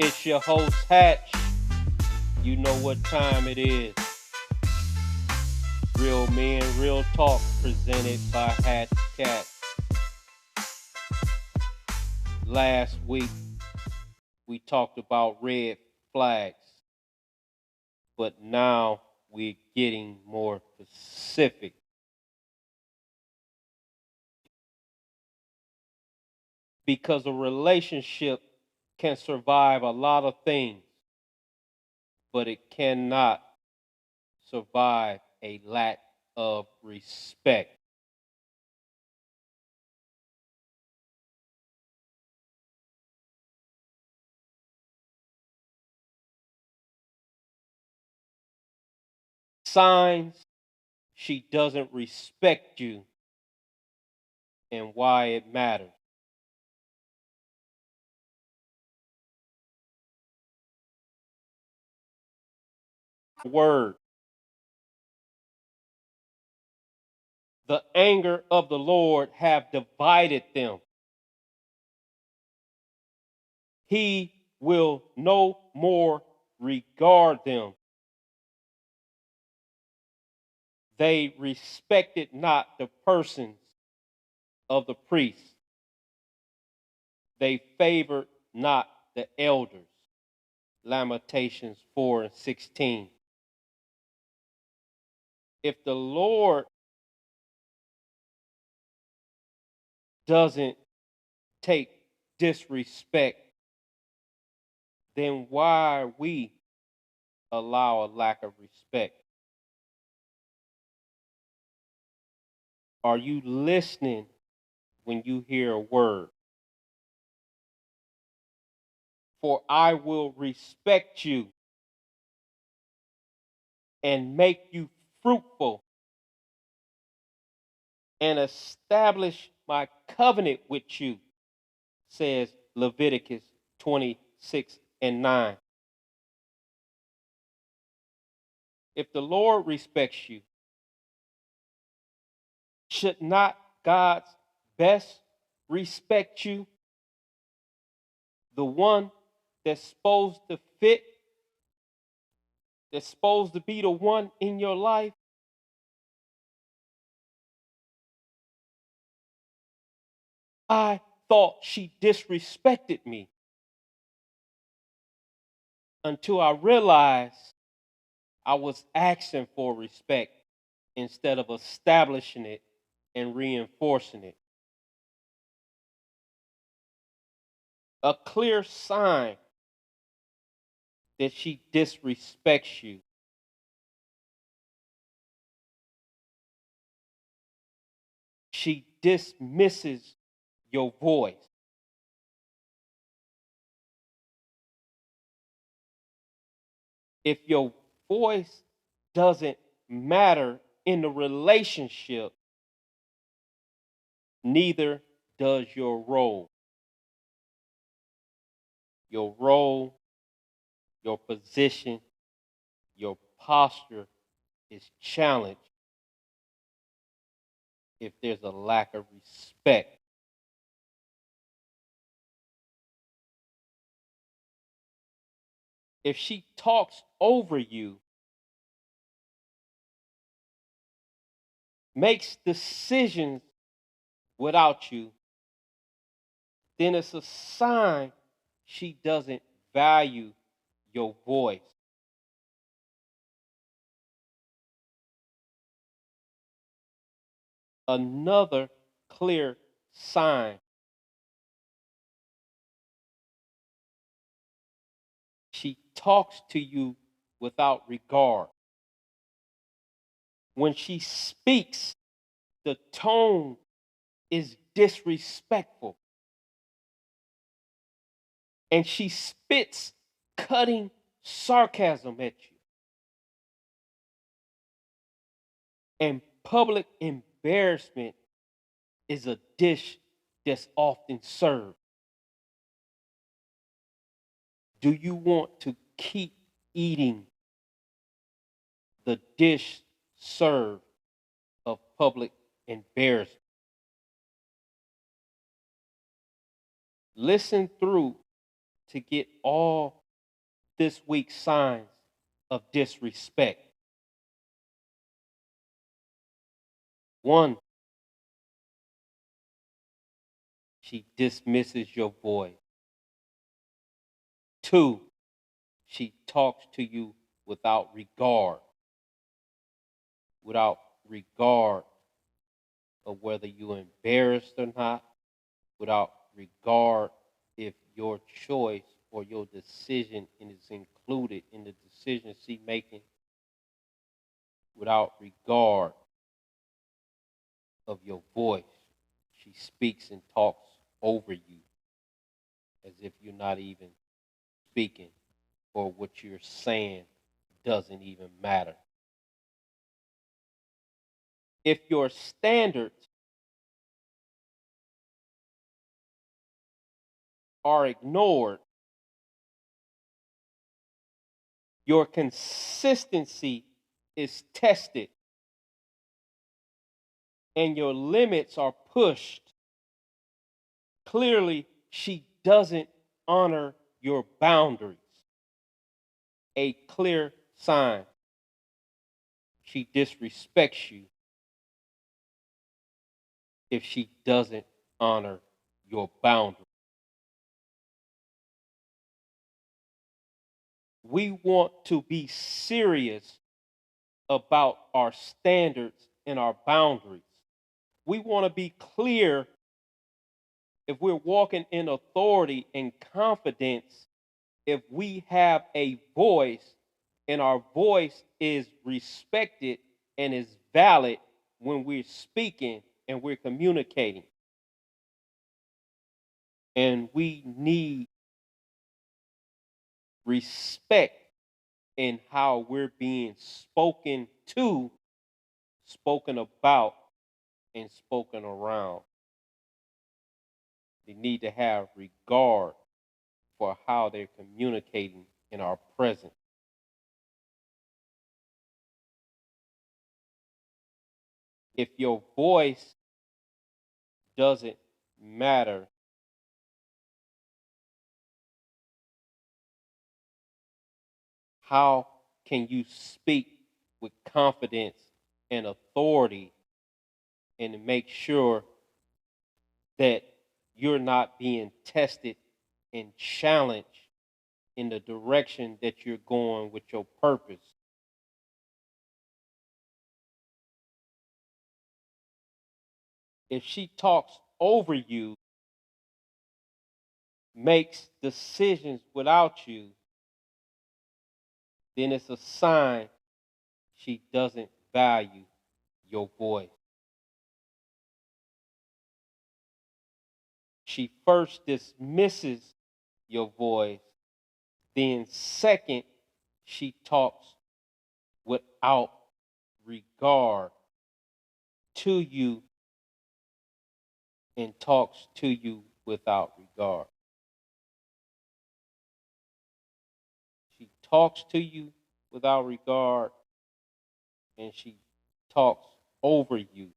It's your host Hatch. You know what time it is. Real Men, Real Talk, presented by Hatch Cat. Last week, we talked about red flags, but now we're getting more specific. Because a relationship can survive a lot of things, but it cannot survive a lack of respect. Signs she doesn't respect you and why it matters. Word. The anger of the Lord have divided them. He will no more regard them. They respected not the persons of the priests. They favored not the elders. Lamentations 4:16. If the Lord doesn't take disrespect, then why we allow a lack of respect? Are you listening when you hear a word? For I will respect you and make you fruitful and establish my covenant with you, says Leviticus 26:9. If the Lord respects you, should not God's best respect you? The one that's supposed to fit, that's supposed to be the one in your life? I thought she disrespected me until I realized I was asking for respect instead of establishing it and reinforcing it. A clear sign that she disrespects you. She dismisses your voice. If your voice doesn't matter in the relationship, neither does your role. Your role, your position, your posture is challenged if there's a lack of respect. If she talks over you, makes decisions without you, then it's a sign she doesn't value your voice. Another clear sign she talks to you without regard. When she speaks, the tone is disrespectful. And she spits cutting sarcasm at you. And public embarrassment is a dish that's often served. Do you want to keep eating the dish served of public embarrassment? Listen through to get all this week's signs of disrespect. One, she dismisses your voice. Two, she talks to you without regard, without regard of whether you're embarrassed or not, without regard if your choice or your decision is included in the decision she making, without regard of your voice. She speaks and talks over you as if you're not even speaking or what you're saying doesn't even matter. If your standards are ignored, your consistency is tested, and your limits are pushed, clearly she doesn't honor your boundaries. A clear sign she disrespects you if she doesn't honor your boundaries. We want to be serious about our standards and our boundaries. We want to be clear if we're walking in authority and confidence, if we have a voice and our voice is respected and is valid when we're speaking and we're communicating. And we need respect in how we're being spoken to, spoken about, and spoken around. They need to have regard for how they're communicating in our presence. If your voice doesn't matter, how can you speak with confidence and authority and make sure that you're not being tested and challenged in the direction that you're going with your purpose? If she talks over you, makes decisions without you, then it's a sign she doesn't value your voice. She first dismisses your voice, then, second, she talks without regard to you and talks to you without regard. She talks to you without regard and she talks over you.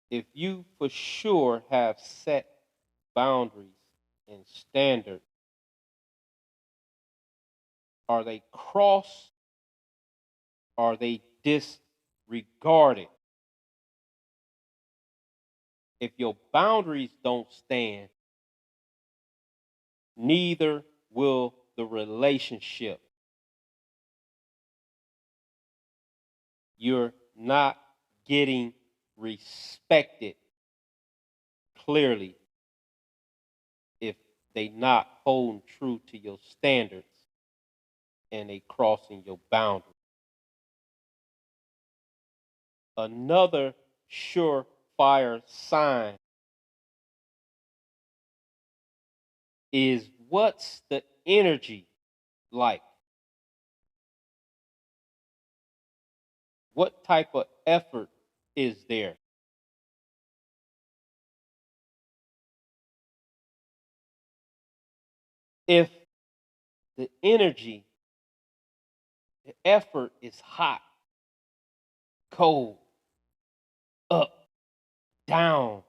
If you for sure have set boundaries and standards, are they crossed? Are they disregarded? If your boundaries don't stand, neither will the relationship. You're not getting respected clearly if they not holding true to your standards and they crossing your boundaries. Another surefire sign is what's the energy like? What type of effort is there? If the energy, the effort is hot, cold, up, down.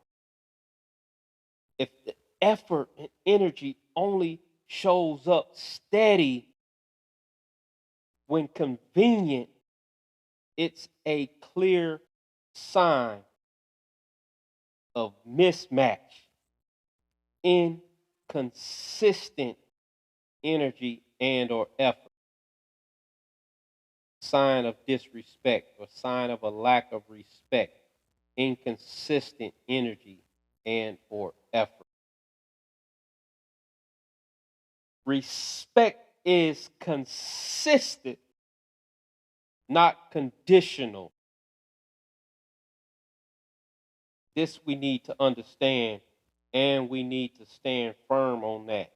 If the effort and energy only shows up steady when convenient, it's a clear sign of mismatch, inconsistent energy and or effort, sign of disrespect or sign of a lack of respect, inconsistent energy and or effort. Respect is consistent, not conditional. This we need to understand, and we need to stand firm on that.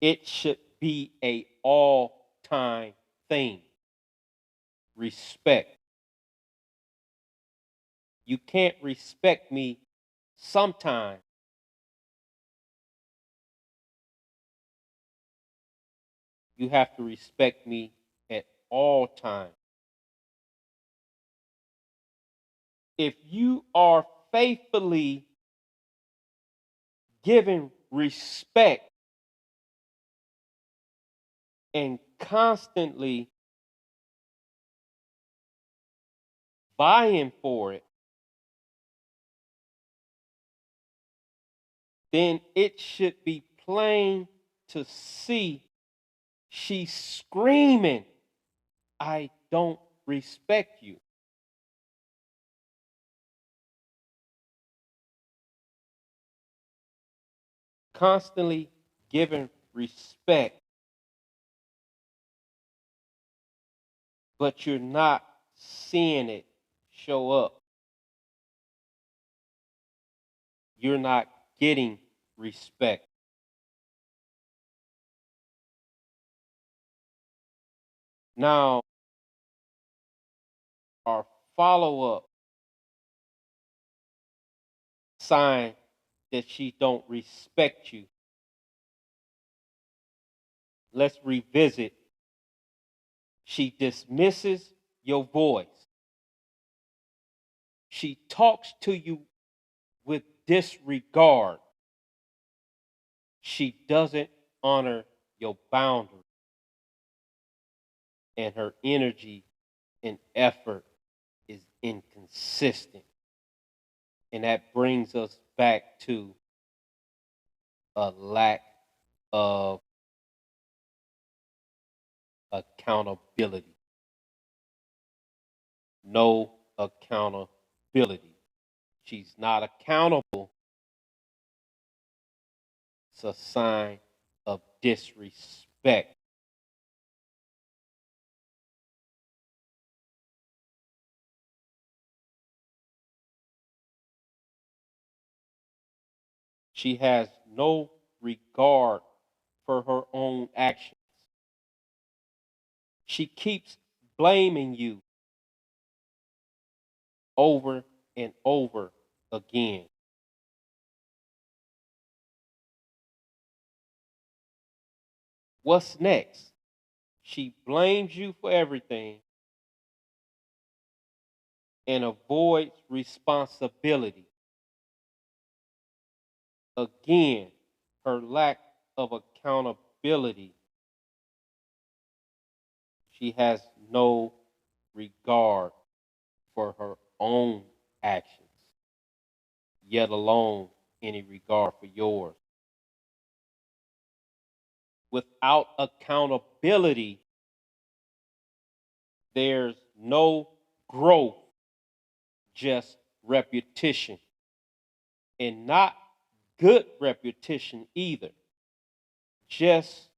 It should be a all-time thing. Respect. You can't respect me sometime. You have to respect me at all times. If you are faithfully giving respect and constantly vying for it, then it should be plain to see she's screaming, I don't respect you. Constantly giving respect, but you're not seeing it show up. You're not getting respect. Now, our follow up sign that she don't respect you. Let's revisit. She dismisses your voice. She talks to you with disregard. She doesn't honor your boundaries. And her energy and effort is inconsistent. And that brings us back to a lack of accountability. No accountability. She's not accountable. It's a sign of disrespect. She has no regard for her own actions. She keeps blaming you over and over again. What's next? She blames you for everything and avoids responsibility. Again, her lack of accountability. She has no regard for her own actions, yet alone any regard for yours. Without accountability, there's no growth, just repetition. And not good repetition either, just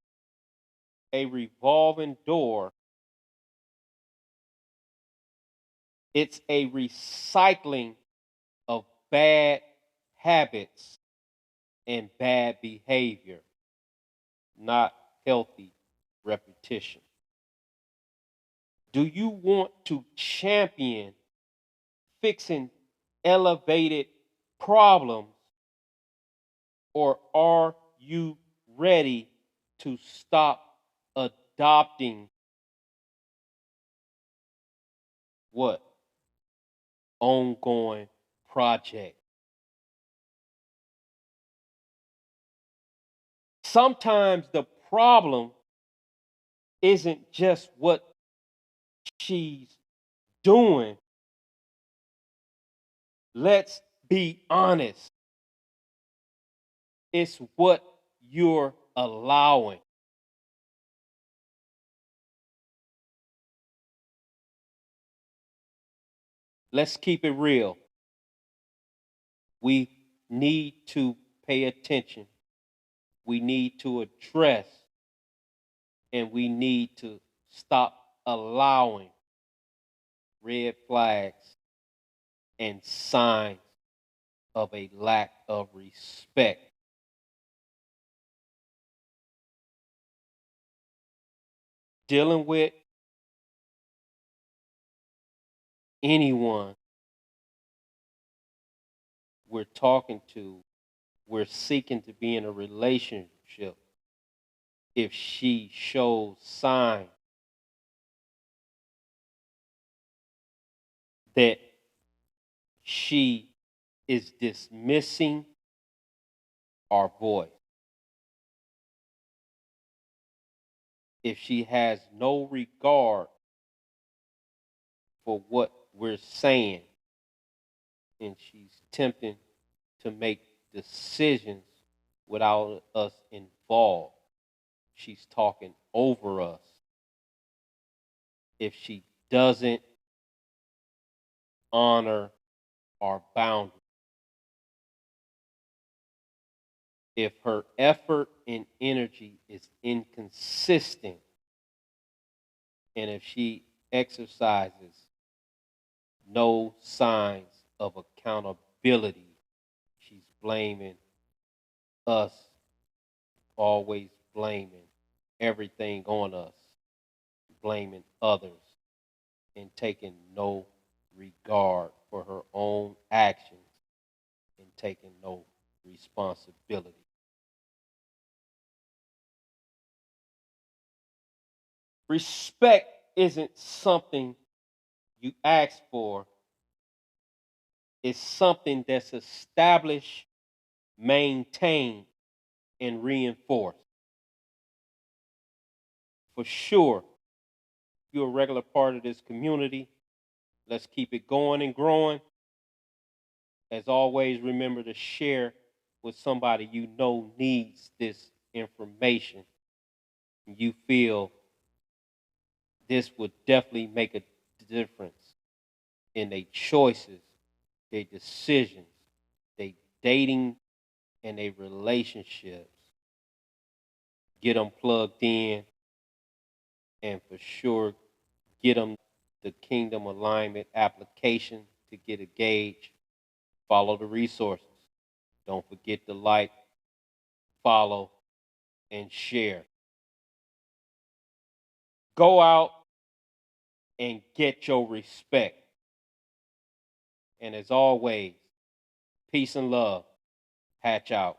a revolving door. It's a recycling of bad habits and bad behavior, not healthy repetition. Do you want to champion fixing elevated problems, or are you ready to stop adopting what? ongoing project. Sometimes the problem isn't just what she's doing. Let's be honest. It's what you're allowing. Let's keep it real. We need to pay attention. We need to address, and we need to stop allowing red flags and signs of a lack of respect. Dealing with anyone we're talking to, we're seeking to be in a relationship, if she shows signs that she is dismissing our voice, if she has no regard for what we're saying, and she's tempting to make decisions without us involved, she's talking over us, if she doesn't honor our boundaries, if her effort and energy is inconsistent, and if she exercises no signs of accountability, she's blaming us, always blaming everything on us, blaming others, and taking no regard for her own actions, and taking no responsibility. Respect isn't something you ask for, it's something that's established, maintained, and reinforced. For sure, if you're a regular part of this community, let's keep it going and growing. As always, remember to share with somebody you know needs this information. You feel this would definitely make a difference in their choices, their decisions, their dating, and their relationships. Get them plugged in, and for sure, get them the Kingdom Alignment application to get a gauge. Follow the resources. Don't forget to like, follow, and share. Go out and get your respect. And as always, peace and love. Hatch out.